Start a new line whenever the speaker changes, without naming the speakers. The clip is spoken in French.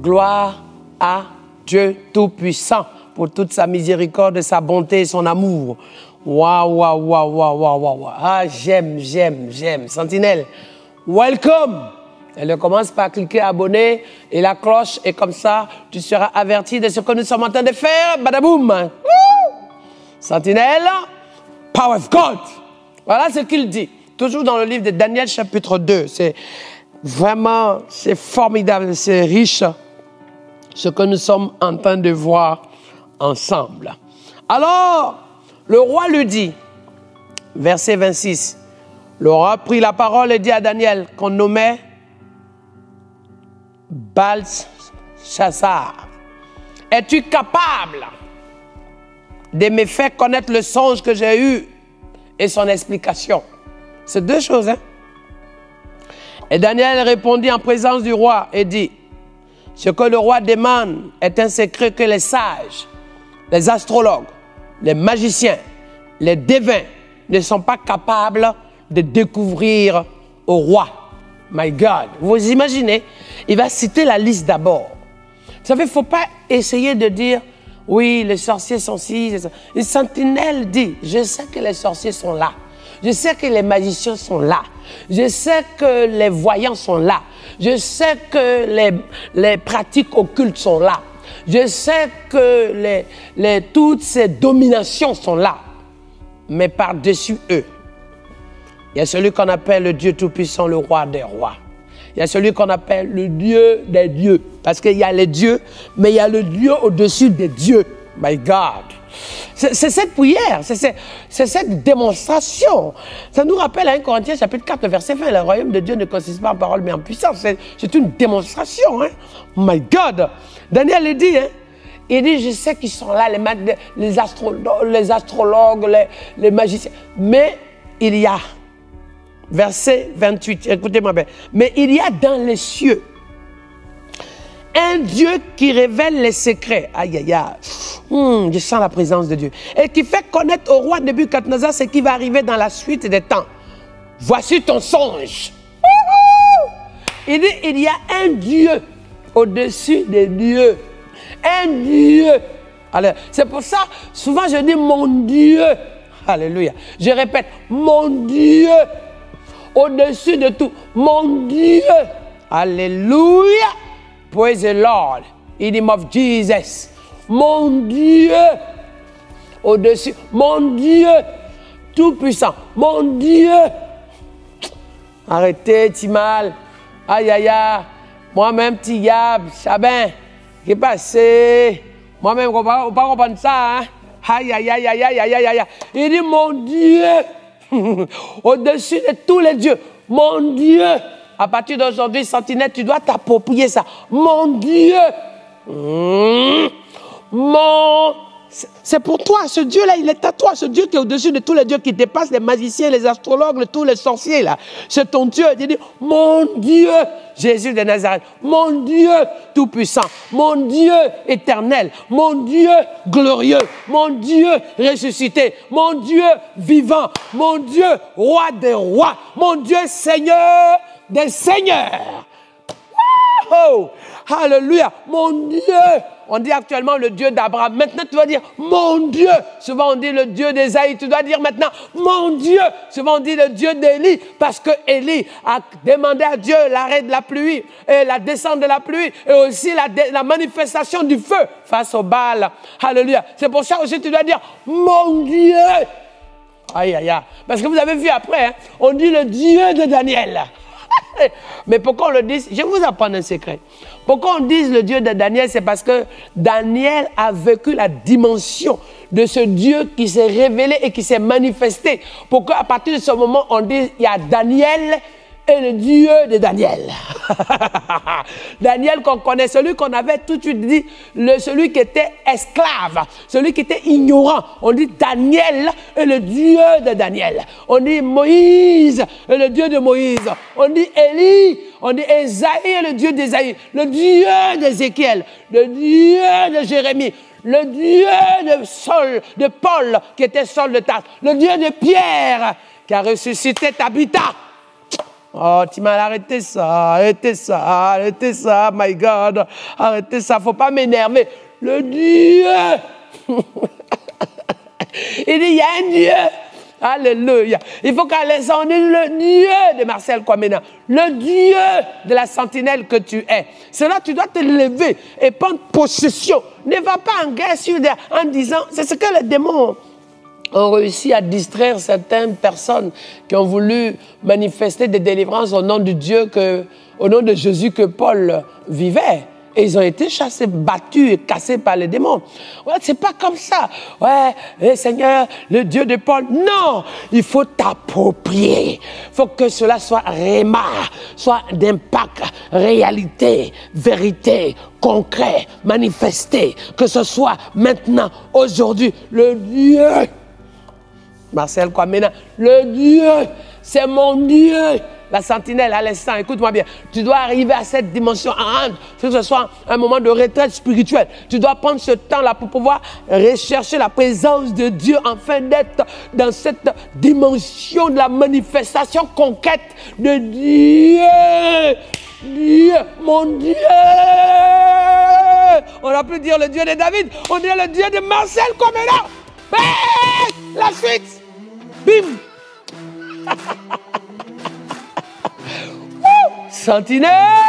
Gloire à Dieu Tout-Puissant pour toute sa miséricorde, sa bonté et son amour. Waouh, waouh, waouh, waouh, waouh, waouh. Ah, j'aime. Sentinelle, welcome. Elle commence par cliquer abonner et la cloche, et comme ça, tu seras averti de ce que nous sommes en train de faire. Badaboum. Sentinelle, power of God. Voilà ce qu'il dit. Toujours dans le livre de Daniel, chapitre 2. C'est vraiment, c'est formidable, c'est riche, ce que nous sommes en train de voir ensemble. Alors, le roi lui dit, verset 26, le roi prit la parole et dit à Daniel, qu'on nommait Belchassar, es-tu capable de me faire connaître le songe que j'ai eu et son explication? C'est deux choses, hein? Et Daniel répondit en présence du roi et dit, ce que le roi demande est un secret que les sages, les astrologues, les magiciens, les devins ne sont pas capables de découvrir au roi. My God, vous imaginez, il va citer la liste d'abord. Vous savez, il ne faut pas essayer de dire, oui, les sorciers sont ci. Une sentinelle dit, je sais que les sorciers sont là. Je sais que les magiciens sont là. Je sais que les voyants sont là. Je sais que les pratiques occultes sont là. Je sais que toutes ces dominations sont là. Mais par-dessus eux, il y a celui qu'on appelle le Dieu Tout-Puissant, le roi des rois. Il y a celui qu'on appelle le Dieu des dieux. Parce qu'il y a les dieux, mais il y a le Dieu au-dessus des dieux. My God. C'est cette prière, c'est cette démonstration. Ça nous rappelle à 1 Corinthiens chapitre 4, verset 20. Le royaume de Dieu ne consiste pas en parole, mais en puissance. C'est une démonstration. Hein? My God. Daniel le dit. Hein? Il dit, je sais qu'ils sont là, les astrologues, les magiciens. Mais il y a, verset 28, écoutez-moi bien. Mais il y a dans les cieux un Dieu qui révèle les secrets. Aïe, aïe, aïe. Je sens la présence de Dieu. Et qui fait connaître au roi Nebuchadnezzar ce qui va arriver dans la suite des temps. Voici ton songe. Il dit, il y a un Dieu au-dessus des dieux. Un Dieu. C'est pour ça, souvent je dis mon Dieu. Alléluia. Je répète, mon Dieu. Au-dessus de tout. Mon Dieu. Alléluia. Praise the Lord, in the name of Jesus. Mon Dieu, au-dessus, mon Dieu, tout-puissant, mon Dieu. Arrêtez, Timal. Aïe, aïe, aïe. Moi-même, Tiyab, Chabin, qui est passé. Moi-même, on ne va pas comprendre ça. Hein? Aïe, aïe, aïe, aïe, aïe, aïe, aïe. Il dit, mon Dieu, au-dessus de tous les dieux, mon Dieu. À partir d'aujourd'hui, sentinelle, tu dois t'approprier ça. Mon Dieu. C'est pour toi, ce Dieu-là, il est à toi. Ce Dieu qui est au-dessus de tous les dieux, qui dépasse les magiciens, les astrologues, tous les sorciers, là. C'est ton Dieu. Il dit, mon Dieu, Jésus de Nazareth, mon Dieu tout-puissant, mon Dieu éternel, mon Dieu glorieux, mon Dieu ressuscité, mon Dieu vivant, mon Dieu roi des rois, mon Dieu Seigneur des seigneurs. Oh, alléluia, mon Dieu. On dit actuellement le Dieu d'Abraham. Maintenant, tu vas dire mon Dieu. Souvent, on dit le Dieu d'Ésaïe. Tu dois dire maintenant mon Dieu. Souvent, on dit le Dieu d'Élie. Parce que Élie a demandé à Dieu l'arrêt de la pluie, et la descente de la pluie, et aussi la manifestation du feu face au Baal. Alléluia. C'est pour ça aussi, tu dois dire mon Dieu. Aïe, aïe, aïe. Parce que vous avez vu après, hein, on dit le Dieu de Daniel. Mais pourquoi on le dit? Je vais vous apprendre un secret. Pourquoi on dit le Dieu de Daniel? C'est parce que Daniel a vécu la dimension de ce Dieu qui s'est révélé et qui s'est manifesté. Pour qu'à partir de ce moment, on dise il y a Daniel et le Dieu de Daniel. Daniel qu'on connaît, celui qu'on avait tout de suite dit, celui qui était esclave, celui qui était ignorant. On dit Daniel et le Dieu de Daniel. On dit Moïse et le Dieu de Moïse. On dit Élie, on dit Esaïe et le Dieu d'Esaïe. Le Dieu d'Ézéchiel, le Dieu de Jérémie. Le Dieu de Paul, qui était Saul de Tarse. Le Dieu de Pierre, qui a ressuscité Tabitha. Oh, Timal, arrêtez ça, my God, arrêtez ça, faut pas m'énerver. Le Dieu, il dit, il y a un Dieu. Alléluia. Il faut qu'à l'instant, on est le Dieu de Marcel Kwamena, le Dieu de la sentinelle que tu es. C'est là que tu dois te lever et prendre possession. Ne va pas en guerre en disant, c'est ce que les démons ont réussi à distraire certaines personnes qui ont voulu manifester des délivrances au nom du Dieu, au nom de Jésus que Paul vivait. Et ils ont été chassés, battus et cassés par les démons. Ouais, c'est pas comme ça. Ouais, Seigneur, le Dieu de Paul. Non, il faut t'approprier. Il faut que cela soit réma, soit d'impact, réalité, vérité, concret, manifesté. Que ce soit maintenant, aujourd'hui, le Dieu. Marcel Kwamena, le Dieu, c'est mon Dieu. La sentinelle à l'instant, écoute-moi bien, tu dois arriver à cette dimension, que ce soit un moment de retraite spirituelle. Tu dois prendre ce temps-là pour pouvoir rechercher la présence de Dieu afin d'être dans cette dimension de la manifestation concrète de Dieu. Dieu, mon Dieu. On a pu dire le Dieu de David, on dit le Dieu de Marcel Kwamena. La suite, bim. Sentinelle!